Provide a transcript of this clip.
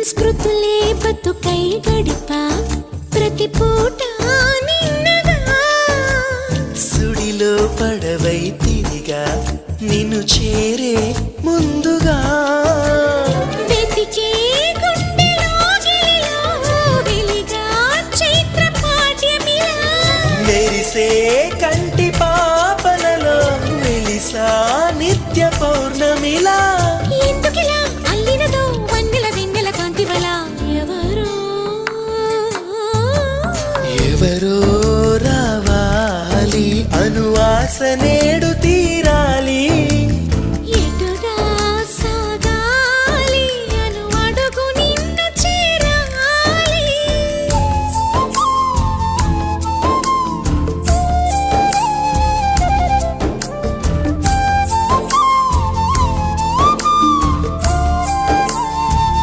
స్మృతులే బతుకై గడిపా ప్రతి పూట నిన్నగా సుడిలో పడవై తిరిగా నిన్ను చేరే ముందుగా వెతికే గుండెలో గిలిలో వెలిగా చైత్ర పాఠ్యమిలా మెరిసే కంటి పాపనలో వెలిసా నిత్య పౌర్ణమిలా ఎందుకిలా అల్లినదో వన్నెల వెన్నెల కాంతివల ఎవరో రావాలి అనువాస నేడు